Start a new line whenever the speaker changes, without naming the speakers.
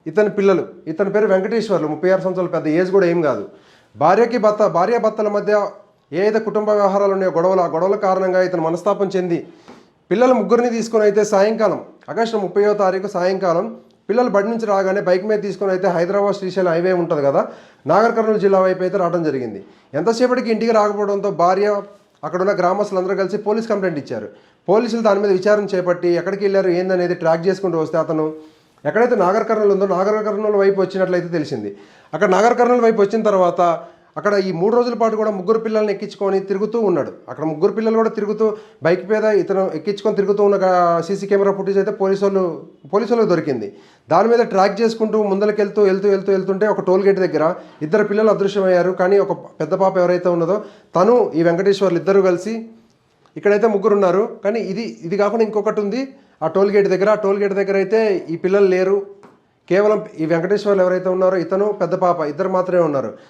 ఇతని పిల్లలు, ఇతని పేరు వెంకటేశ్వర్లు, 36 సంవత్సరాలు, పెద్ద ఏజ్ కూడా ఏం కాదు. భార్యాభర్తల మధ్య ఏదైతే కుటుంబ వ్యవహారాలు ఉన్నాయో ఆ గొడవల కారణంగా ఇతను మనస్తాపం చెంది పిల్లలు ముగ్గురిని తీసుకొని అయితే సాయంకాలం ఆగస్టు 30వ తారీఖు సాయంకాలం పిల్లలు బడి నుంచి రాగానే బైక్ మీద తీసుకొని అయితే హైదరాబాద్ శ్రీశైలం హైవే ఉంటుంది కదా, నాగర్ కర్నూలు జిల్లా వైపు అయితే రావడం జరిగింది. ఎంతసేపటికి ఇంటికి రాకపోవడంతో భార్య అక్కడున్న గ్రామస్తులందరూ కలిసి పోలీస్ కంప్లైంట్ ఇచ్చారు. పోలీసులు దాని మీద విచారణ చేపట్టి ఎక్కడికి వెళ్ళారు ఏందనేది ట్రాక్ చేసుకుంటూ వస్తే అతను ఎక్కడైతే నాగర్ కర్నూలు ఉందో నాగర్ కర్నూలు వైపు వచ్చినట్లయితే తెలిసింది. అక్కడ నాగర్ కర్నూలు వైపు వచ్చిన తర్వాత అక్కడ ఈ 3 రోజుల పాటు కూడా ముగ్గురు పిల్లల్ని ఎక్కించుకొని తిరుగుతూ ఉన్నాడు. అక్కడ ముగ్గురు పిల్లలు కూడా తిరుగుతూ బైక్ మీద ఇతను ఎక్కించుకొని తిరుగుతూ ఉన్న సీసీ కెమెరా ఫుటేజ్ అయితే పోలీసులకు దొరికింది. దాని మీద ట్రాక్ చేసుకుంటూ ముందరికి వెళ్తుంటే ఒక టోల్ గేట్ దగ్గర 2 పిల్లలు అదృశ్యమయ్యారు. కానీ ఒక పెద్ద పాప ఎవరైతే ఉన్నదో తను ఈ వెంకటేశ్వర్లు ఇద్దరు కలిసి ఇక్కడైతే ముగ్గురు ఉన్నారు. కానీ ఇది కాకుండా ఇంకొకటి ఉంది ఆ టోల్ గేట్ దగ్గర అయితే ఈ పిల్లలు లేరు. కేవలం ఈ వెంకటేశ్వర్లు ఎవరైతే ఉన్నారో ఇతను పెద్ద పాప ఇద్దరు మాత్రమే ఉన్నారు.